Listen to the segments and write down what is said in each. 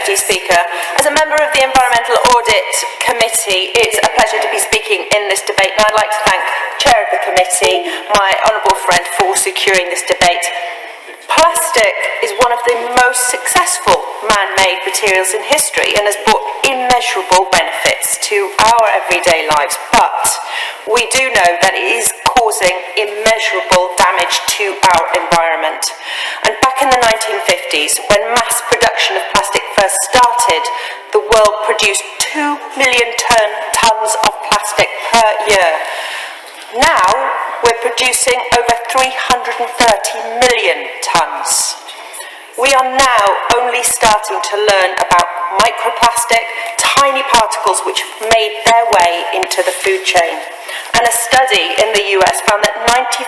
Deputy Speaker. As a member of the Environmental Audit Committee, it's a pleasure to be speaking in this debate, and I'd like to thank Chair of the Committee, my honourable friend, for securing this debate. Plastic is one of the most successful man-made materials in history and has brought immeasurable benefits to our everyday lives, but we do know that it is causing immeasurable damage to our environment. And back in the 1950s, when mass production of plastic first started, the world produced 2 million tonnes of plastic per year. Now, we're producing over 330 million tonnes. We are now only starting to learn about microplastic, tiny particles which have made their way into the food chain. And a study in the US found that 95%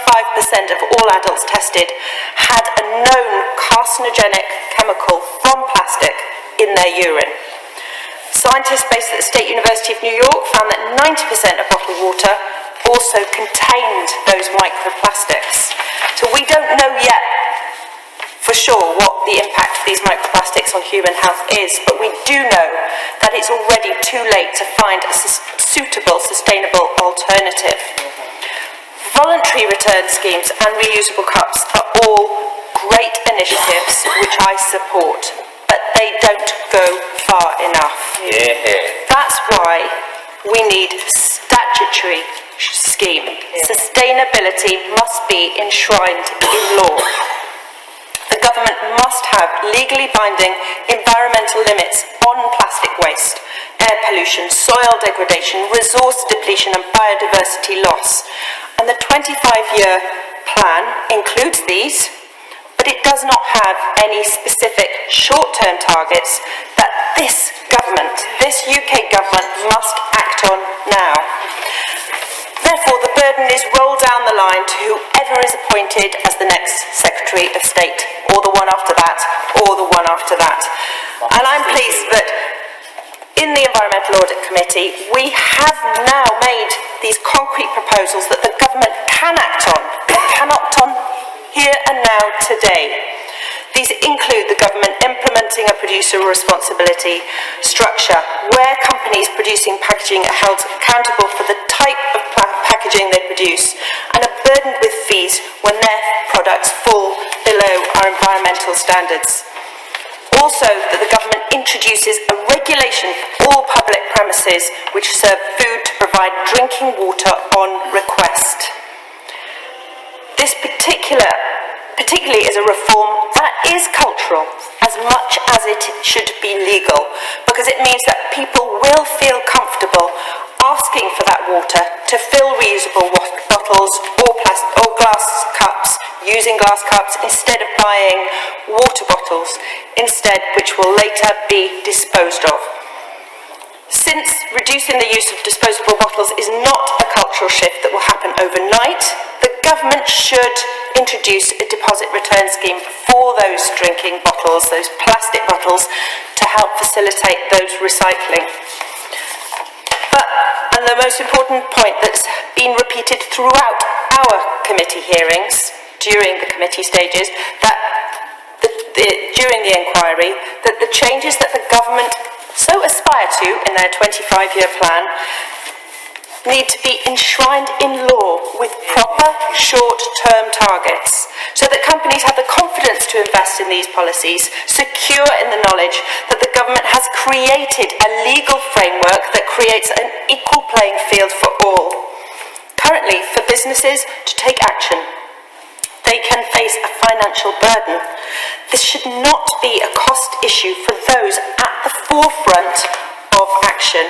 of all adults tested had a known carcinogenic chemical from plastic in their urine. Scientists based at the State University of New York found that 90% of bottled water also contained those microplastics. So we don't know yet for sure what the impact of these microplastics on human health is, but we do know that it's already too late to find a suitable, sustainable alternative. Voluntary return schemes and reusable cups are all great initiatives which I support, but they don't go far enough. That's why we need statutory scheme. Sustainability must be enshrined in law. The government must have legally binding environmental limits on plastic waste, air pollution, soil degradation, resource depletion and biodiversity loss. And the 25-year plan includes these, but it does not have any specific short-term targets that this government, this UK government, must act on now. Therefore, the burden is rolled down the line to whoever is appointed as the next Secretary of State, or the one after that, or the one after that. And I'm pleased that in the Environmental Audit Committee, we have now made these concrete proposals that the government can act on, and can act on here and now today. These include the government implementing a producer responsibility structure where companies producing packaging are held accountable for the type of packaging they produce and are burdened with fees when their products fall below our environmental standards. Also, that the government introduces a regulation for all public premises which serve food to provide drinking water on request. This particularly is a reform that is cultural as much as it should be legal, because it means that people will feel comfortable asking for that water to fill reusable bottles or glass cups, using glass cups instead of buying water bottles instead, which will later be disposed of. Since reducing the use of disposable bottles is not a cultural shift that will happen overnight, the government should introduce a deposit return scheme for those drinking bottles, those plastic bottles, to help facilitate those recycling. And the most important point that's been repeated throughout our committee hearings, during the committee stages, that during the inquiry, that the changes that the government so aspire to in their 25-year plan need to be enshrined in law with proper short-term targets so that companies have the confidence to invest in these policies, secure in the knowledge that the government has created a legal framework that creates an equal playing field for all. Currently, for businesses to take action, they can face a financial burden. This should not be a cost issue for those at the forefront of action.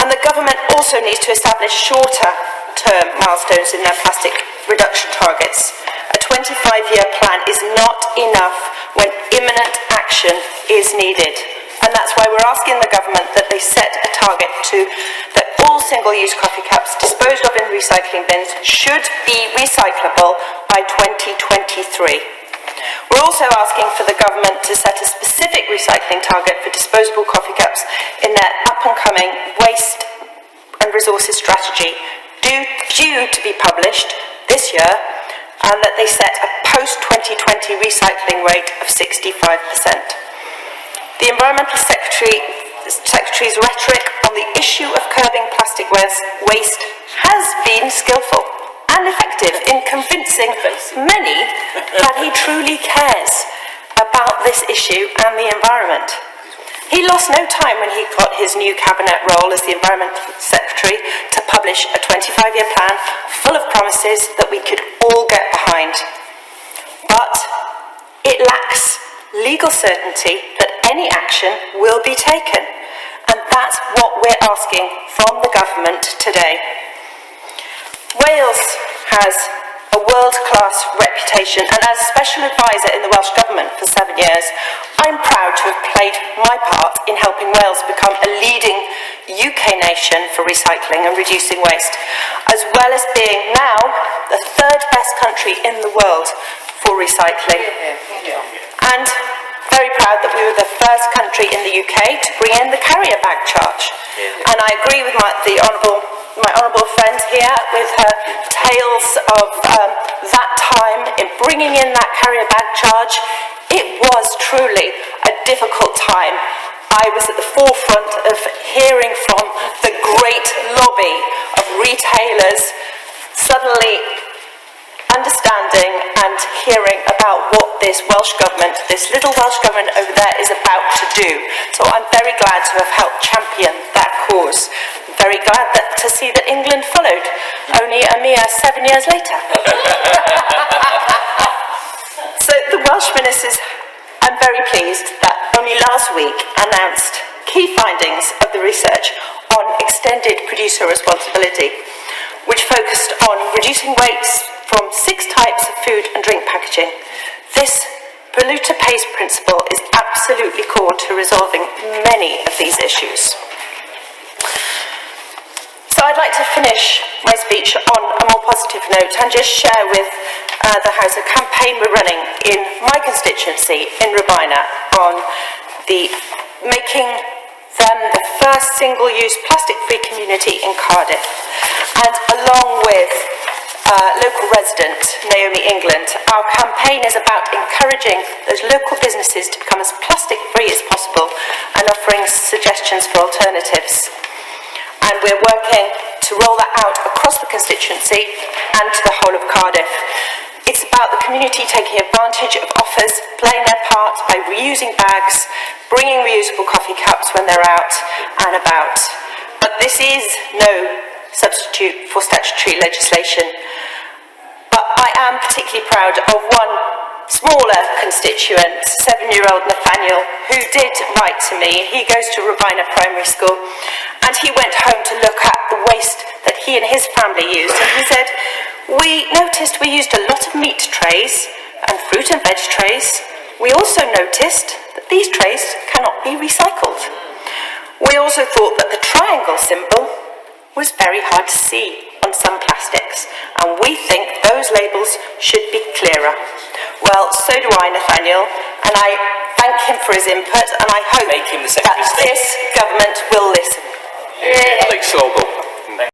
And the government also needs to establish shorter-term milestones in their plastic reduction targets. A 25-year plan is not enough when imminent action is needed. And that's why we're asking the government that they set a target that all single-use coffee cups disposed of in recycling bins should be recyclable by 2023. We're also asking for the government to set a specific recycling target for disposable coffee cups in their up-and-coming waste and resources strategy, due to be published this year, and that they set a post-2020 recycling rate of 65%. The the Environmental Secretary's rhetoric on the issue of curbing plastic waste has been skillful and effective in convincing many that he truly cares about this issue and the environment. He lost no time when he got his new cabinet role as the Environmental Secretary to publish a 25-year plan full of promises that we could all get behind. But it lacks legal certainty that any action will be taken, and that's what we're asking from the government today. Wales has a world-class reputation, and as Special Advisor in the Welsh Government for 7 years, I'm proud to have played my part in helping Wales become a leading UK nation for recycling and reducing waste, as well as being now the third best country in the world for recycling. And very proud that we were the first country in the UK to bring in the carrier bag charge. And I agree with my honourable friend here with her tales of that time in bringing in that carrier bag charge. It was truly a difficult time. I was at the forefront of hearing from the great lobby of retailers suddenly understanding and hearing about what this Welsh Government, this little Welsh Government over there is about to do. So I'm very glad to have helped champion that cause. I'm very glad to see that England followed, only a mere 7 years later. So the Welsh ministers, I'm very pleased that only last week announced key findings of the research on extended producer responsibility, which focused on reducing waste from 6 types of food and drink packaging. This polluter pays principle is absolutely core to resolving many of these issues. So I'd like to finish my speech on a more positive note and just share with the House a campaign we're running in my constituency in Robina on making them the first single-use plastic-free community in Cardiff. And along with local resident Naomi England, our campaign is about encouraging those local businesses to become as plastic-free as possible and offering suggestions for alternatives. And we're working to roll that out across the constituency and to the whole of Cardiff. It's about the community taking advantage of offers, playing their part by reusing bags, bringing reusable coffee cups when they're out and about. But this is no substitute for statutory legislation. But I am particularly proud of one smaller constituent, 7-year-old Nathaniel, who did write to me. He goes to Robina Primary School, and he went home to look at the waste that he and his family used. And he said, we noticed we used a lot of meat trays and fruit and veg trays. We also noticed that these trays cannot be recycled. We also thought that the triangle symbol was very hard to see on some plastics, and we think those labels should be clearer. Well, so do I, Nathaniel, and I thank him for his input, and I hope that this government will listen. Alex Sobel.